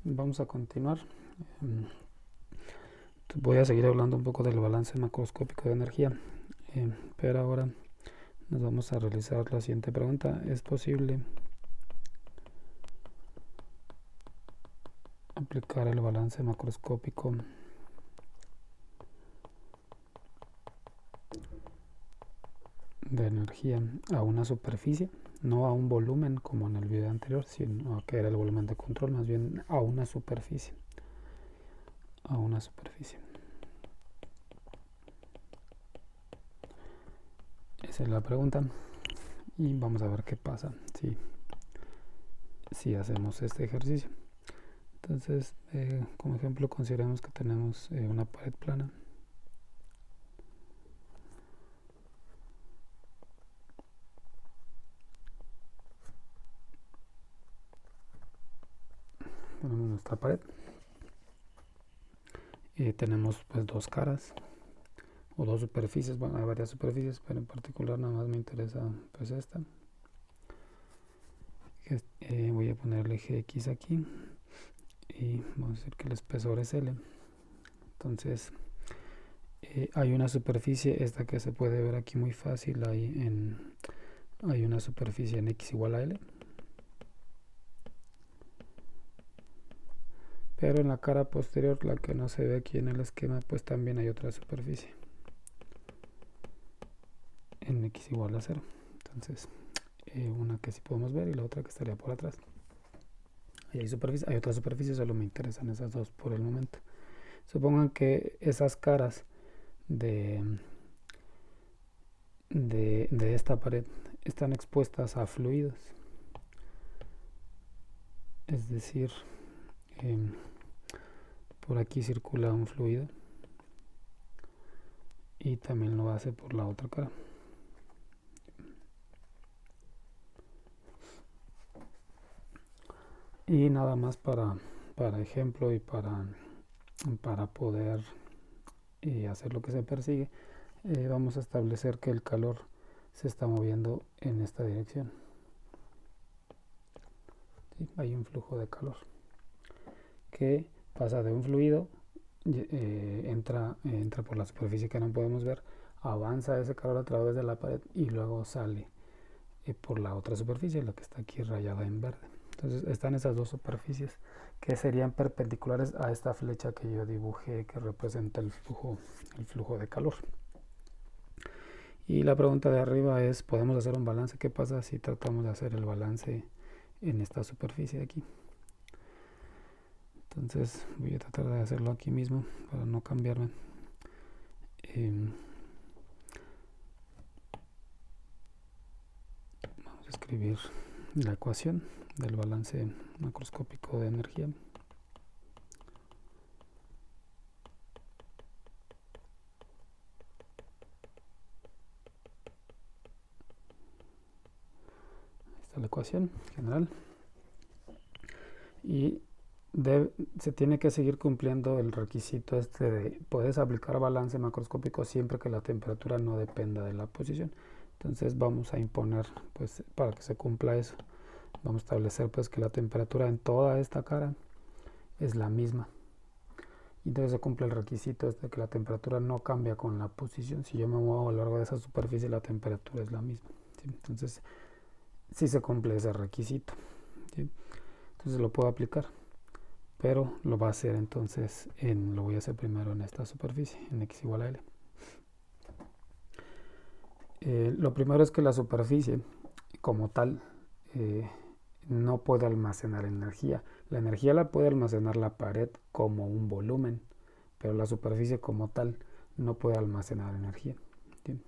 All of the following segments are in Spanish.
Vamos a continuar. Em, Voy a seguir hablando un poco del balance macroscópico de energía, pero ahora nos vamos a realizar la siguiente pregunta. ¿Es posible aplicar el balance macroscópico de energía a una superficie? No a un volumen como en el video anterior, sino a que era el volumen de control, más bien a una superficie. A una superficie. Esa es la pregunta y vamos a ver qué pasa si hacemos este ejercicio. Entonces, como ejemplo, consideremos que tenemos una pared plana. Tenemos nuestra pared. Tenemos pues dos caras o dos superficies. Bueno, hay varias superficies, pero en particular nada más me interesa pues esta. Voy a ponerle Gx aquí y vamos a decir que el espesor es L. Entonces, hay una superficie, esta que se puede ver aquí muy fácil, hay una superficie en X igual a L. Pero en la cara posterior, la que no se ve aquí en el esquema, pues también hay otra superficie en X igual a 0. Entonces, una que sí podemos ver y la otra que estaría por atrás. Ahí hay otra superficie, solo me interesan esas dos por el momento. Supongan que esas caras de esta pared están expuestas a fluidos. Es decir, por aquí circula un fluido y también lo hace por la otra cara. Y nada más para ejemplo y para poder hacer lo que se persigue, vamos a establecer que el calor se está moviendo en esta dirección. ¿Sí? Hay un flujo de calor que pasa de un fluido, entra por la superficie que no podemos ver, avanza ese calor a través de la pared y luego sale por la otra superficie, la que está aquí rayada en verde. Entonces están esas dos superficies que serían perpendiculares a esta flecha que yo dibujé que representa el flujo de calor. Y la pregunta de arriba es, ¿podemos hacer un balance? ¿Qué pasa si tratamos de hacer el balance en esta superficie de aquí? Entonces voy a tratar de hacerlo aquí mismo para no cambiarme. Vamos a escribir la ecuación del balance macroscópico de energía. Esta es la ecuación general. Y se tiene que seguir cumpliendo el requisito este de puedes aplicar balance macroscópico siempre que la temperatura no dependa de la posición. Entonces vamos a imponer, pues para que se cumpla eso, vamos a establecer pues que la temperatura en toda esta cara es la misma. Y entonces se cumple el requisito este de que la temperatura no cambia con la posición. Si yo me muevo a lo largo de esa superficie, la temperatura es la misma. ¿Sí? Entonces sí se cumple ese requisito. ¿Sí? Entonces lo puedo aplicar, pero lo va a hacer entonces lo voy a hacer primero en esta superficie, en X igual a L. Lo primero es que la superficie como tal no puede almacenar energía. La energía la puede almacenar la pared como un volumen, pero la superficie como tal no puede almacenar energía. ¿Sí?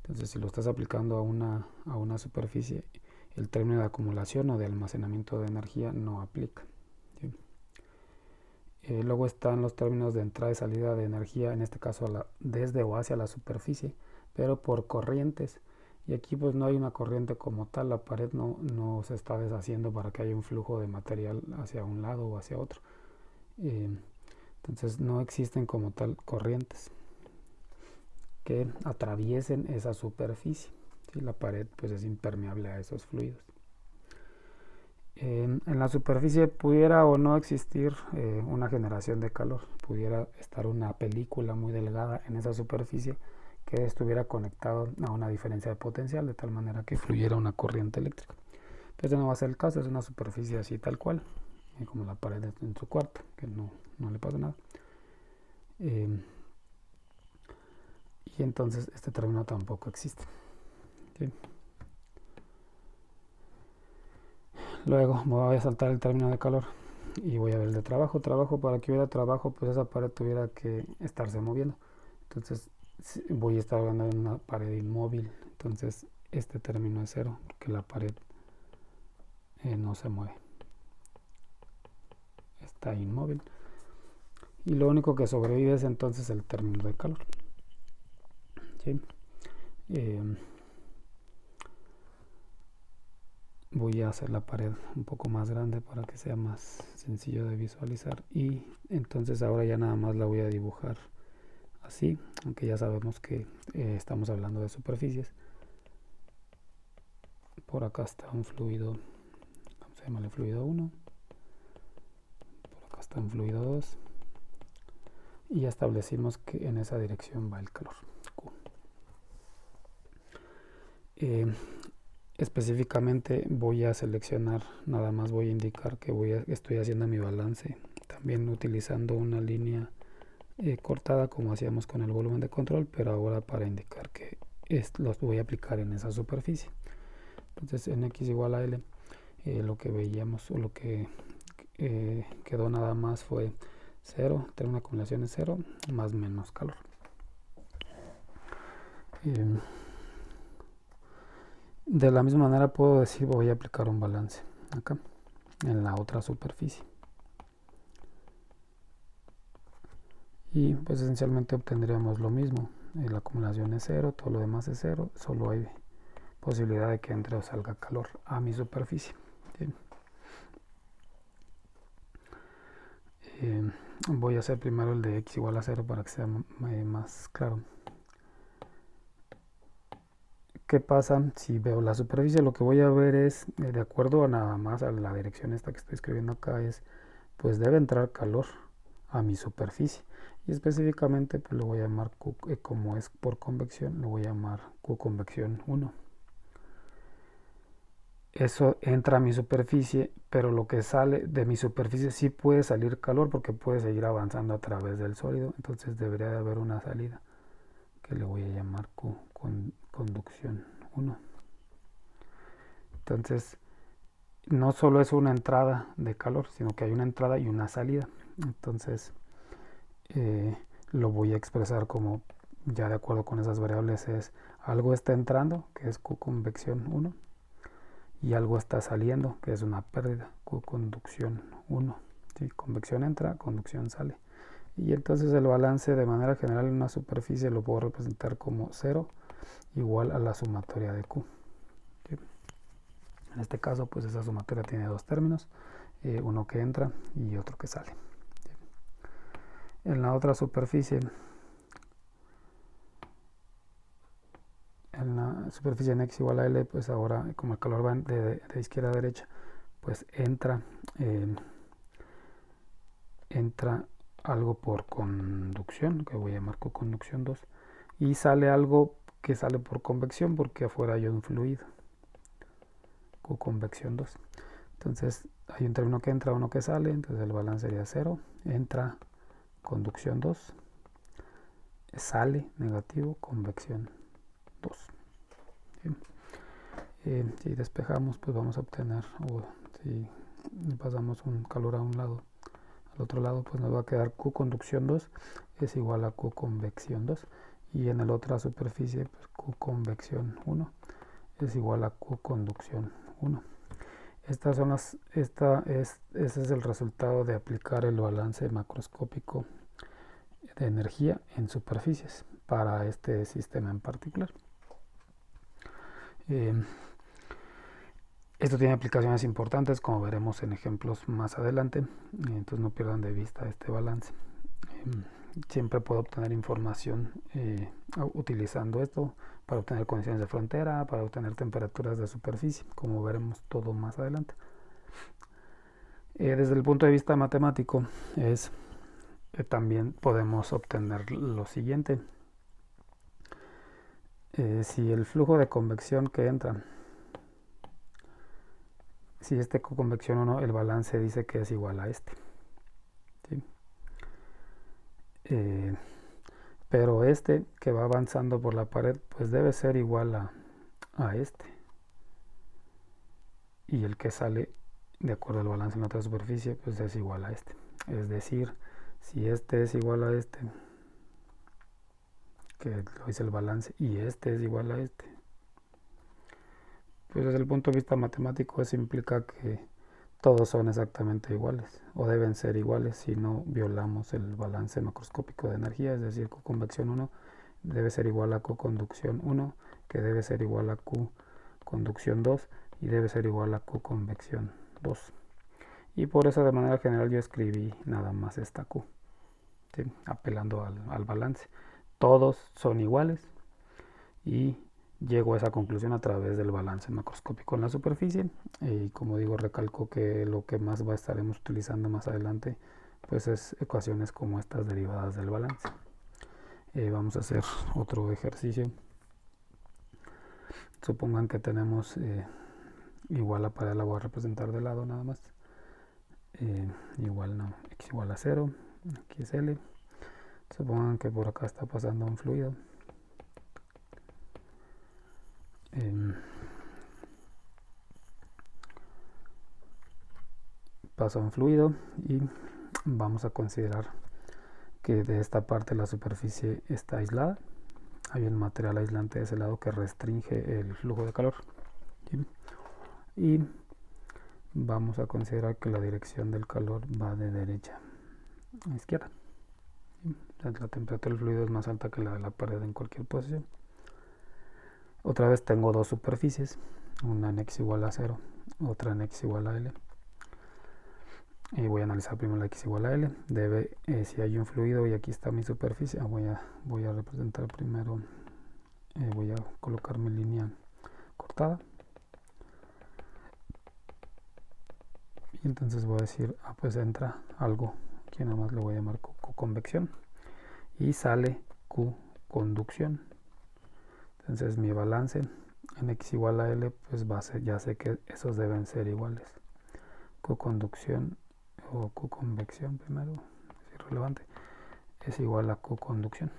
Entonces si lo estás aplicando a una superficie, el término de acumulación o de almacenamiento de energía no aplica. ¿Sí? Luego están los términos de entrada y salida de energía, en este caso desde o hacia la superficie, pero por corrientes. Y aquí pues no hay una corriente como tal, la pared no se está deshaciendo para que haya un flujo de material hacia un lado o hacia otro. Entonces no existen como tal corrientes que atraviesen esa superficie. ¿Sí? La pared pues es impermeable a esos fluidos. En la superficie pudiera o no existir una generación de calor, pudiera estar una película muy delgada en esa superficie que estuviera conectado a una diferencia de potencial de tal manera que fluyera una corriente eléctrica. Pero ese no va a ser el caso, es una superficie así tal cual, como la pared en su cuarto, que no le pasa nada. Eh, y entonces este término tampoco existe. ¿Sí? Luego me voy a saltar el término de calor y voy a ver el de trabajo. Trabajo, para que hubiera trabajo, pues esa pared tuviera que estarse moviendo. Entonces voy a estar hablando de una pared inmóvil. Entonces este término es cero, porque la pared no se mueve. Está inmóvil. Y lo único que sobrevive es entonces el término de calor. ¿Sí? Voy a hacer la pared un poco más grande para que sea más sencillo de visualizar, y entonces ahora ya nada más la voy a dibujar así, aunque ya sabemos que estamos hablando de superficies. Por acá está un fluido, vamos a llamarle fluido 1, por acá está un fluido 2, y ya establecimos que en esa dirección va el calor Q. Específicamente voy a seleccionar, nada más voy a indicar que estoy haciendo mi balance, también utilizando una línea cortada como hacíamos con el volumen de control, pero ahora para indicar que los voy a aplicar en esa superficie. Entonces en x igual a l, lo que veíamos o lo que quedó nada más fue 0, término de acumulación es 0, más menos calor. De la misma manera puedo decir voy a aplicar un balance acá en la otra superficie, y pues esencialmente obtendríamos lo mismo. La acumulación es 0, todo lo demás es 0, solo hay posibilidad de que entre o salga calor a mi superficie. ¿Sí? Voy a hacer primero el de x igual a 0 para que sea más claro. ¿Qué pasa si veo la superficie? Lo que voy a ver es, de acuerdo a nada más a la dirección esta que estoy escribiendo acá, es pues debe entrar calor a mi superficie, y específicamente pues lo voy a llamar Q, como es por convección, lo voy a llamar Q convección 1. Eso entra a mi superficie, pero lo que sale de mi superficie sí puede salir calor porque puede seguir avanzando a través del sólido, entonces debería de haber una salida que le voy a llamar Q con conducción 1. Entonces no solo es una entrada de calor, sino que hay una entrada y una salida. Entonces lo voy a expresar como, ya de acuerdo con esas variables, es algo está entrando, que es Q convección 1, y algo está saliendo, que es una pérdida, Q conducción 1. ¿Sí? Convección entra, conducción sale. Y entonces el balance de manera general en una superficie lo puedo representar como 0 igual a la sumatoria de Q. ¿Sí? En este caso pues esa sumatoria tiene dos términos, uno que entra y otro que sale. ¿Sí? En la otra superficie, en x igual a L, pues ahora como el calor va de izquierda a derecha, pues entra algo por conducción, que voy a llamar conducción 2, y sale algo que sale por convección porque afuera hay un fluido, convección 2. Entonces hay un término que entra, uno que sale, entonces el balance sería 0, entra conducción 2, sale negativo convección 2. Si despejamos, pues vamos a obtener, o si pasamos un calor a un lado, al otro lado, pues nos va a quedar Q conducción 2 es igual a Q convección 2, y en la otra superficie pues Q convección 1 es igual a Q conducción 1. Ese es el resultado de aplicar el balance macroscópico de energía en superficies para este sistema en particular. Esto tiene aplicaciones importantes, como veremos en ejemplos más adelante, entonces no pierdan de vista este balance. Siempre puedo obtener información utilizando esto para obtener condiciones de frontera, para obtener temperaturas de superficie, como veremos todo más adelante. Desde el punto de vista matemático también podemos obtener lo siguiente. Si el flujo de convección que entra, si este convección 1, el balance dice que es igual a este, ¿sí? Pero este que va avanzando por la pared pues debe ser igual a este, y el que sale de acuerdo al balance en la otra superficie pues es igual a este. Es decir, si este es igual a este, que lo dice el balance, y este es igual a este, pues desde el punto de vista matemático eso implica que todos son exactamente iguales, o deben ser iguales si no violamos el balance macroscópico de energía, es decir, Q convección 1 debe ser igual a Q conducción 1, que debe ser igual a Q conducción 2, y debe ser igual a Q convección 2. Y por eso de manera general yo escribí nada más esta Q, ¿sí? Apelando al balance. Todos son iguales y llego a esa conclusión a través del balance macroscópico en la superficie. Y como digo, recalco que lo que más estaremos utilizando más adelante pues es ecuaciones como estas derivadas del balance. Vamos a hacer otro ejercicio. Supongan que tenemos igual a pared, la voy a representar de lado nada más. Igual no, x igual a 0, aquí es L. Supongan que por acá está pasando un fluido. Pasa un fluido y vamos a considerar que de esta parte la superficie está aislada. Hay un material aislante de ese lado que restringe el flujo de calor. ¿Sí? Y vamos a considerar que la dirección del calor va de derecha a izquierda. ¿Sí? La temperatura del fluido es más alta que la de la pared en cualquier posición. Otra vez tengo dos superficies, una en x igual a 0, otra en x igual a L. Y voy a analizar primero la x igual a L. Si hay un fluido y aquí está mi superficie, voy a representar primero, voy a colocar mi línea cortada. Y entonces voy a decir, pues entra algo, que nada más le voy a llamar Q convección, y sale Q conducción. Entonces mi balance en x igual a L, pues ya sé que esos deben ser iguales. Q conducción o Q convección primero, es irrelevante, es igual a Q conducción.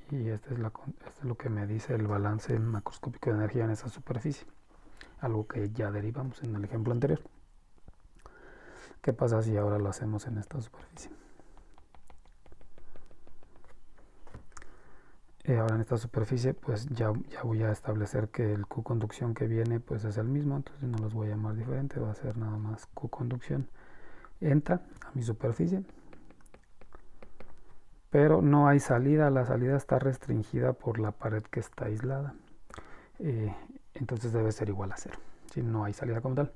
Y esto es lo que me dice el balance macroscópico de energía en esa superficie, algo que ya derivamos en el ejemplo anterior. ¿Qué pasa si ahora lo hacemos en esta superficie? Ahora en esta superficie pues ya voy a establecer que el Q conducción que viene pues es el mismo, entonces no los voy a llamar diferente, va a ser nada más Q conducción. Entra a mi superficie, pero no hay salida, la salida está restringida por la pared que está aislada, entonces debe ser igual a 0, si no hay salida como tal.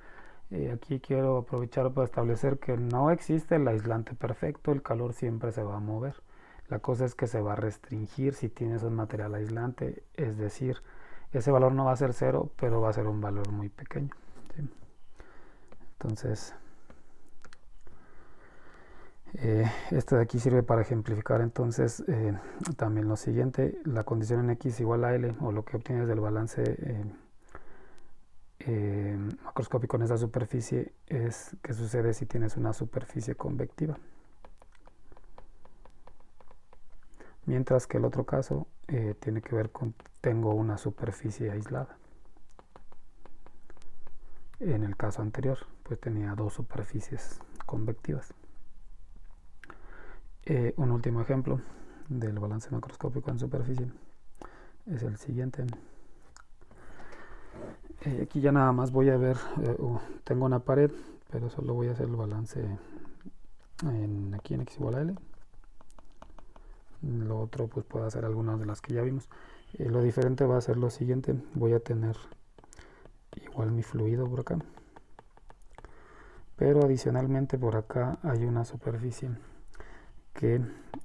Aquí quiero aprovechar para establecer que no existe el aislante perfecto, el calor siempre se va a mover. La cosa es que se va a restringir si tienes un material aislante, es decir, ese valor no va a ser 0, pero va a ser un valor muy pequeño, ¿sí? Entonces, esto de aquí sirve para ejemplificar entonces también lo siguiente: la condición en x igual a L, o lo que obtienes del balance macroscópico en esa superficie, es qué sucede si tienes una superficie convectiva. Mientras que el otro caso tiene que ver con tengo una superficie aislada. En el caso anterior pues tenía dos superficies convectivas. Un último ejemplo del balance macroscópico en superficie es el siguiente. Aquí ya nada más voy a ver, tengo una pared, pero solo voy a hacer el balance aquí en x igual a L. Lo otro pues puedo hacer algunas de las que ya vimos. Lo diferente va a ser lo siguiente: voy a tener igual mi fluido por acá, pero adicionalmente por acá hay una superficie que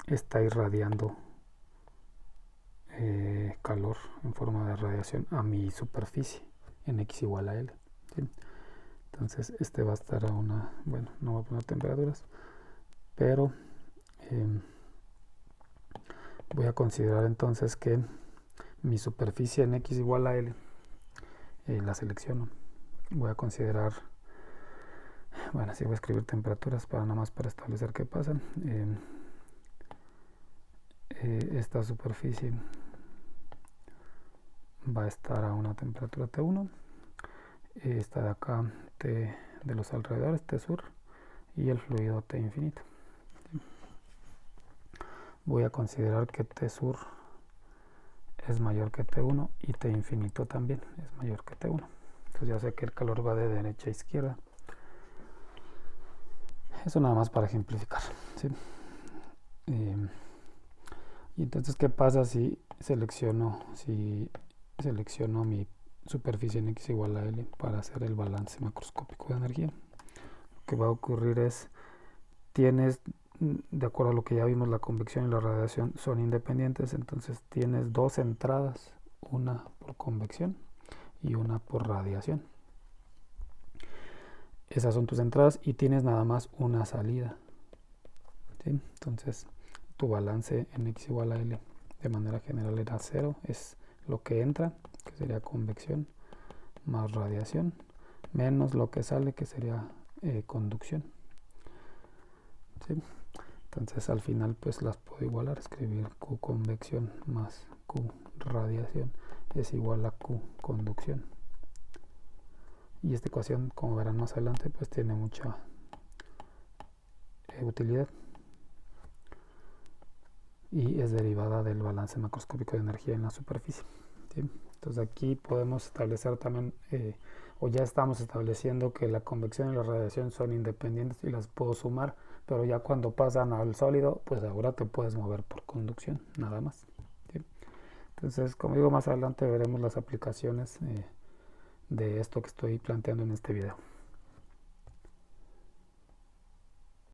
está irradiando calor en forma de radiación a mi superficie en x igual a L, ¿sí? Entonces este va a estar a una, bueno, no voy a poner temperaturas, pero voy a considerar entonces que mi superficie en X igual a L, la selecciono. Voy a considerar, bueno, así voy a escribir temperaturas para nada más para establecer qué pasa. Esta superficie va a estar a una temperatura T1, esta de acá T de los alrededores, T sur, y el fluido T infinito. Voy a considerar que T sur es mayor que T1 y T infinito también es mayor que T1. Entonces ya sé que el calor va de derecha a izquierda. Eso nada más para ejemplificar, ¿sí? Y entonces, ¿qué pasa si selecciono mi superficie en X igual a L para hacer el balance macroscópico de energía? Lo que va a ocurrir es, tienes, de acuerdo a lo que ya vimos, la convección y la radiación son independientes, entonces tienes dos entradas, una por convección y una por radiación. Esas son tus entradas y tienes nada más una salida, ¿sí? Entonces tu balance en X igual a L de manera general era 0, es lo que entra, que sería convección, más radiación, menos lo que sale, que sería conducción, ¿sí? Entonces al final pues las puedo igualar, escribir Q convección más Q radiación es igual a Q conducción. Y esta ecuación, como verán más adelante, pues tiene mucha utilidad y es derivada del balance macroscópico de energía en la superficie, ¿sí? Entonces aquí podemos establecer también, o ya estamos estableciendo que la convección y la radiación son independientes y las puedo sumar, pero ya cuando pasan al sólido, pues ahora te puedes mover por conducción, nada más, ¿sí? Entonces, como digo, más adelante veremos las aplicaciones de esto que estoy planteando en este video.